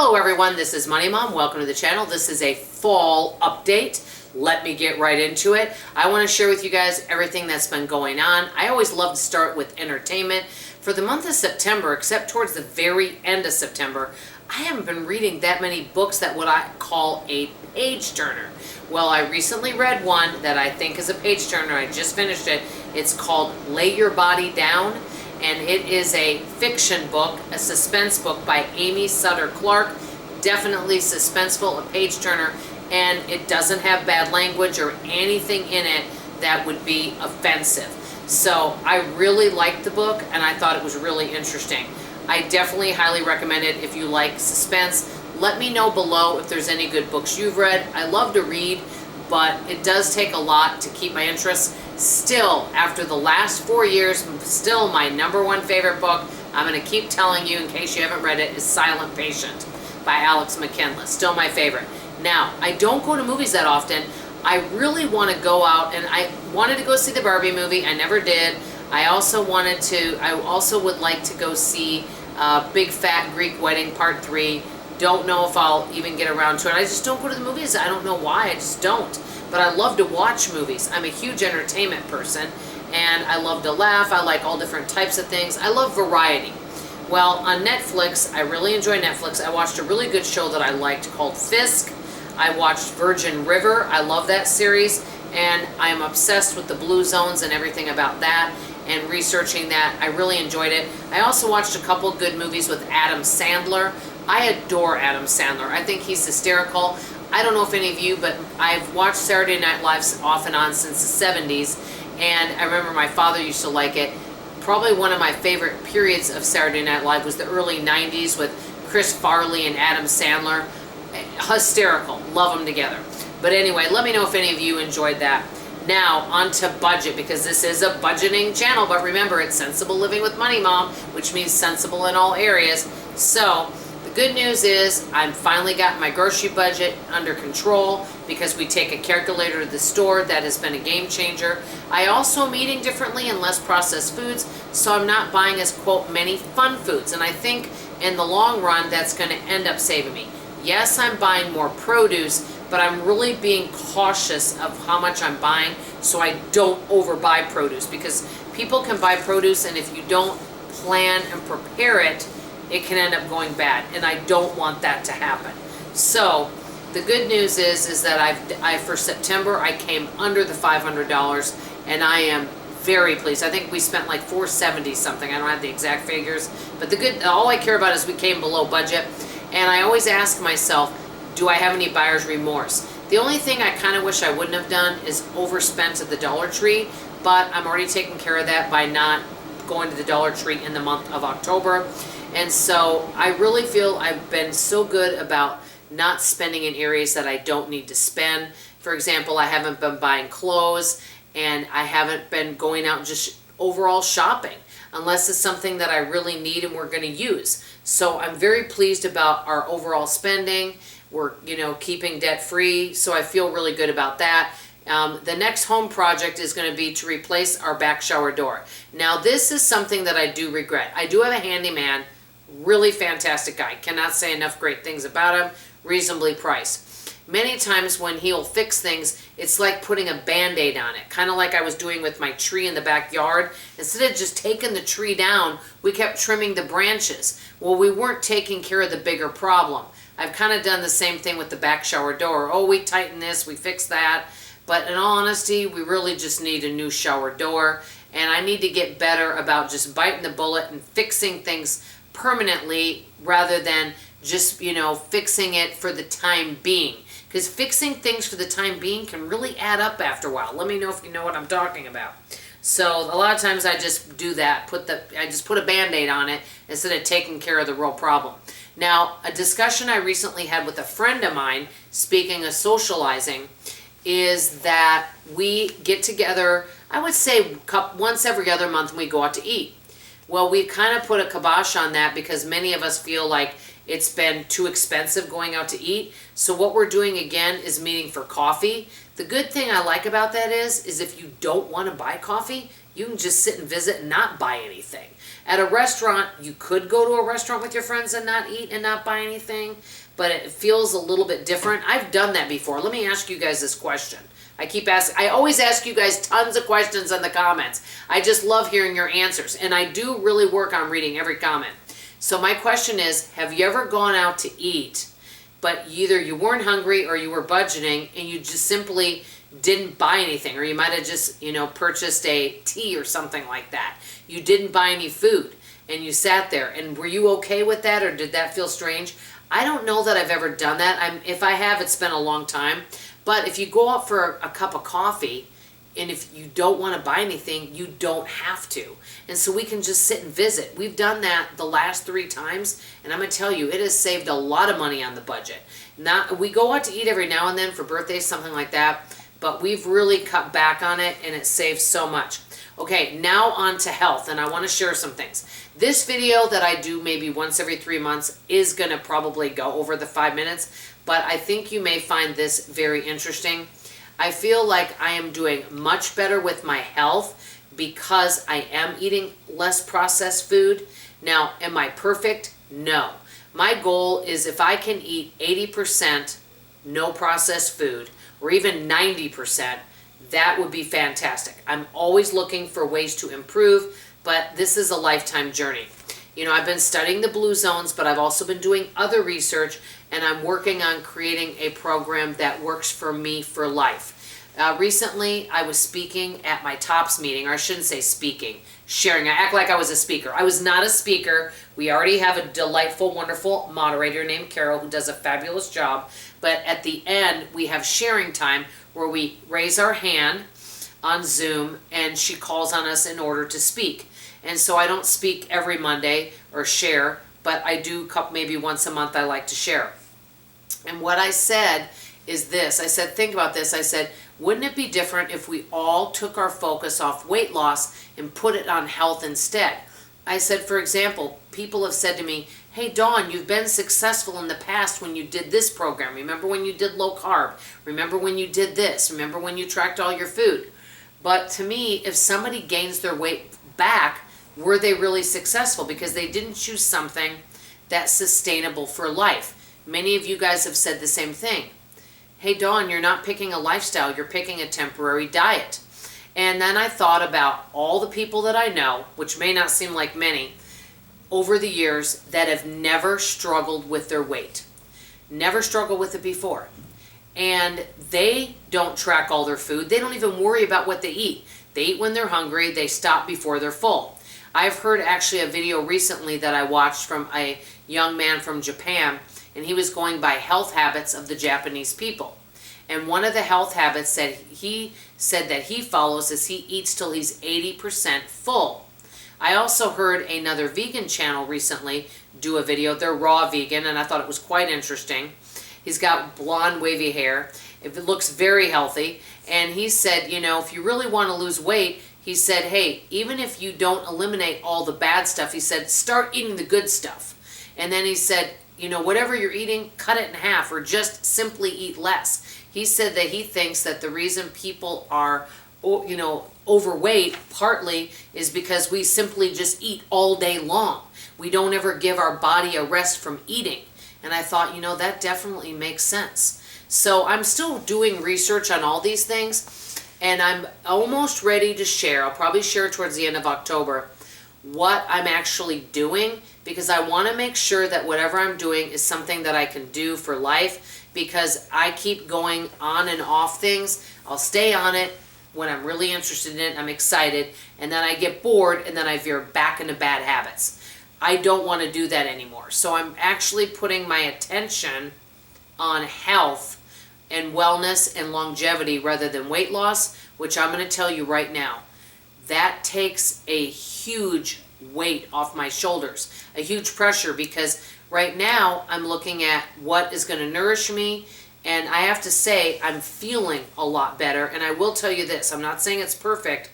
Hello everyone, this is Money Mom. Welcome to the channel. This is a fall update. Let me get right into it. I want to share with you guys everything that's been going on. I always love to start with entertainment. For the month of September, except towards the very end of September, I haven't been reading that many books that what I call a page turner. Well, I recently read one that I think is a page turner. I just finished it. It's called Lay Your Body Down, and it is a fiction book, a suspense book by Amy Sutter Clark. Definitely suspenseful, a page turner, and it doesn't have bad language or anything in it that would be offensive. So I really liked the book, and I thought it was really interesting. I definitely highly recommend it if you like suspense. Let me know below if there's any good books you've read. I love to read, but it does take a lot to keep my interest. Still, after the last 4 years, still my #1 favorite book, I'm going to keep telling you in case you haven't read it, is Silent Patient by Alex McKinless. Still my favorite. Now, I don't go to movies that often. I really want to go out, and I wanted to go see the Barbie movie. I never did. I also would like to go see Big Fat Greek Wedding Part 3. Don't know if I'll even get around to it. I just don't go to the movies. I don't know why. I just don't. But I love to watch movies. I'm a huge entertainment person, and I love to laugh. I like all different types of things. I love variety. Well, on Netflix, I really enjoy Netflix. I watched a really good show that I liked called Fisk. I watched Virgin River. I love that series, and I'm obsessed with the blue zones and everything about that and researching that. I really enjoyed it. I also watched a couple good movies with Adam Sandler. I adore Adam Sandler. I think he's hysterical. I don't know if any of you, but I've watched Saturday Night Live off and on since the 70s, and I remember my father used to like it. Probably one of my favorite periods of Saturday Night Live was the early 90s with Chris Farley and Adam Sandler. Hysterical. Love them together. But anyway, let me know if any of you enjoyed that. Now, on to budget, because this is a budgeting channel, but remember, it's Sensible Living with Money Mom, which means sensible in all areas. So, the good news is I finally got my grocery budget under control because we take a calculator to the store. That has been a game changer. I also am eating differently and less processed foods, so I'm not buying as, quote, many fun foods. And I think in the long run, that's going to end up saving me. Yes, I'm buying more produce, but I'm really being cautious of how much I'm buying so I don't overbuy produce, because people can buy produce, and if you don't plan and prepare it, it can end up going bad, and I don't want that to happen. So the good news is that I for September I came under the $500, and I am very pleased. I think we spent like $470 something. I don't have the exact figures, but all I care about is we came below budget. And I always ask myself, do I have any buyer's remorse? The only thing I kind of wish I wouldn't have done is overspent at the Dollar Tree, but I'm already taking care of that by not going to the Dollar Tree in the month of October. And so I really feel I've been so good about not spending in areas that I don't need to spend. For example, I haven't been buying clothes, and I haven't been going out just overall shopping unless it's something that I really need and we're going to use. So I'm very pleased about our overall spending. We're, keeping debt free, so I feel really good about that. The next home project is going to be to replace our back shower door. Now, this is something that I do regret. I do have a handyman, really fantastic guy. Cannot say enough great things about him, reasonably priced. Many times when he'll fix things, it's like putting a Band-Aid on it, kind of like I was doing with my tree in the backyard. Instead of just taking the tree down, we kept trimming the branches. Well, we weren't taking care of the bigger problem. I've kind of done the same thing with the back shower door. Oh, we tighten this, we fix that. But in all honesty, we really just need a new shower door, and I need to get better about just biting the bullet and fixing things permanently rather than just, fixing it for the time being. Because fixing things for the time being can really add up after a while. Let me know if you know what I'm talking about. So a lot of times I just do that. I just put a Band-Aid on it instead of taking care of the real problem. Now, a discussion I recently had with a friend of mine, speaking of socializing, is that we get together, I would say once every other month, and we go out to eat. Well, we kind of put a kibosh on that because many of us feel like it's been too expensive going out to eat. So what we're doing again is meeting for coffee. The good thing I like about that is if you don't want to buy coffee, You can just sit and visit and not buy anything. At a restaurant, you could go to a restaurant with your friends and not eat and not buy anything, but it feels a little bit different. I've done that before. Let me ask you guys this question. I always ask you guys tons of questions in the comments. I just love hearing your answers, and I do really work on reading every comment. So my question is, have you ever gone out to eat, but either you weren't hungry or you were budgeting and you just simply didn't buy anything, or you might have just, purchased a tea or something like that. You didn't buy any food and you sat there, and were you okay with that, or did that feel strange? I don't know that I've ever done that. If I have, it's been a long time. But if you go out for a cup of coffee, and if you don't want to buy anything, you don't have to. And so we can just sit and visit. We've done that the last 3 times, and I'm going to tell you, it has saved a lot of money on the budget. We go out to eat every now and then for birthdays, something like that, but we've really cut back on it, and it saves so much. Okay, now on to health, and I want to share some things. This video that I do maybe once every 3 months is going to probably go over the 5 minutes, but I think you may find this very interesting. I feel like I am doing much better with my health because I am eating less processed food. Now, am I perfect? No. My goal is if I can eat 80% no processed food, or even 90%, that would be fantastic. I'm always looking for ways to improve, but this is a lifetime journey. I've been studying the blue zones, but I've also been doing other research, and I'm working on creating a program that works for me for life. Recently, I was speaking at my TOPS meeting, or I shouldn't say speaking, sharing. I act like I was a speaker. I was not a speaker. We already have a delightful, wonderful moderator named Carol who does a fabulous job. But at the end, we have sharing time where we raise our hand on Zoom, and she calls on us in order to speak. And so I don't speak every Monday or share, but I do maybe once a month I like to share. And what I said is this. I said, think about this. I said, wouldn't it be different if we all took our focus off weight loss and put it on health instead? I said, for example, people have said to me, hey, Dawn, you've been successful in the past when you did this program. Remember when you did low carb? Remember when you did this? Remember when you tracked all your food? But to me, if somebody gains their weight back, were they really successful? Because they didn't choose something that's sustainable for life. Many of you guys have said the same thing. Hey, Dawn, you're not picking a lifestyle, you're picking a temporary diet. And then I thought about all the people that I know, which may not seem like many, over the years that have never struggled with their weight. Never struggled with it before. And they don't track all their food. They don't even worry about what they eat. They eat when they're hungry. They stop before they're full. I've heard actually a video recently that I watched from a young man from Japan, and he was going by health habits of the Japanese people. And one of the health habits that he said that he follows is he eats till he's 80% full. I also heard another vegan channel recently do a video. They're raw vegan, and I thought it was quite interesting. He's got blonde wavy hair. It looks very healthy. And he said, if you really want to lose weight, he said, hey, even if you don't eliminate all the bad stuff, he said, start eating the good stuff. And then he said, whatever you're eating, cut it in half or just simply eat less. He said that he thinks that the reason people are, overweight partly is because we simply just eat all day long. We don't ever give our body a rest from eating. And I thought, that definitely makes sense. So I'm still doing research on all these things, and I'm almost ready to share. I'll probably share towards the end of October what I'm actually doing, because I want to make sure that whatever I'm doing is something that I can do for life, because I keep going on and off things. I'll stay on it when I'm really interested in it, I'm excited, and then I get bored and then I veer back into bad habits. I don't want to do that anymore. So I'm actually putting my attention on health and wellness and longevity rather than weight loss, which I'm going to tell you right now, that takes a huge weight off my shoulders, a huge pressure, because right now I'm looking at what is going to nourish me, and I have to say I'm feeling a lot better. And I will tell you this, I'm not saying it's perfect,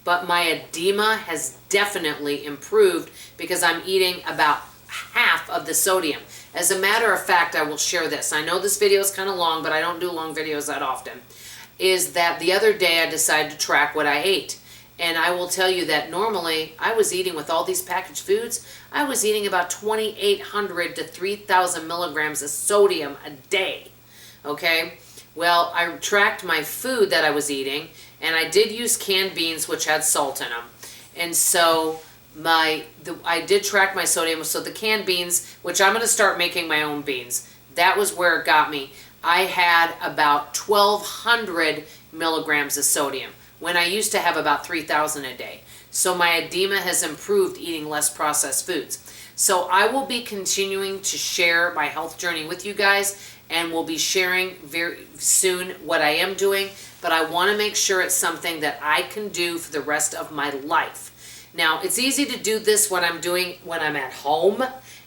but my edema has definitely improved because I'm eating about half of the sodium. As a matter of fact, I will share this. I know this video is kind of long, but I don't do long videos that often. Is that the other day I decided to track what I ate. And I will tell you that normally I was eating, with all these packaged foods, I was eating about 2,800 to 3,000 milligrams of sodium a day. Okay? Well, I tracked my food that I was eating, and I did use canned beans, which had salt in them. And so I did track my sodium. So the canned beans, which I'm going to start making my own beans, that was where it got me. I had about 1,200 milligrams of sodium when I used to have about 3,000 a day. So my edema has improved eating less processed foods. So I will be continuing to share my health journey with you guys, and we'll be sharing very soon what I am doing, but I want to make sure it's something that I can do for the rest of my life. Now, it's easy to do this when I'm at home,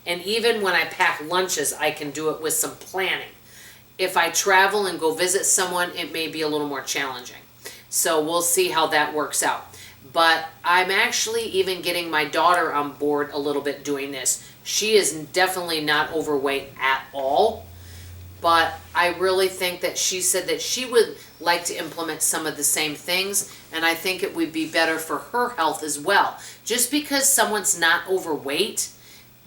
and even when I pack lunches, I can do it with some planning. If I travel and go visit someone, it may be a little more challenging. So we'll see how that works out. But I'm actually even getting my daughter on board a little bit doing this. She is definitely not overweight at all, but I really think that she said that she would like to implement some of the same things, and I think it would be better for her health as well. Just because someone's not overweight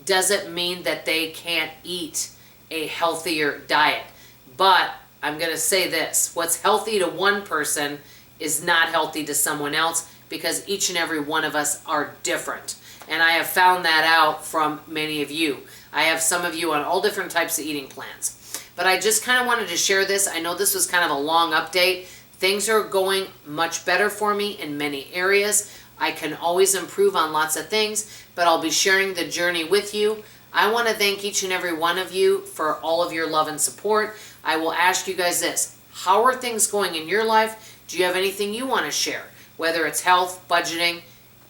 doesn't mean that they can't eat a healthier diet. But I'm going to say this, what's healthy to one person is not healthy to someone else, because each and every one of us are different. And I have found that out from many of you. I have some of you on all different types of eating plans. But I just kind of wanted to share this. I know this was kind of a long update. Things are going much better for me in many areas. I can always improve on lots of things, but I'll be sharing the journey with you. I want to thank each and every one of you for all of your love and support. I will ask you guys this. How are things going in your life? Do you have anything you want to share? Whether it's health, budgeting,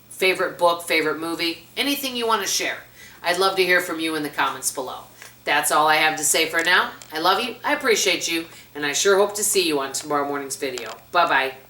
favorite book, favorite movie, anything you want to share. I'd love to hear from you in the comments below. That's all I have to say for now. I love you, I appreciate you, and I sure hope to see you on tomorrow morning's video. Bye-bye.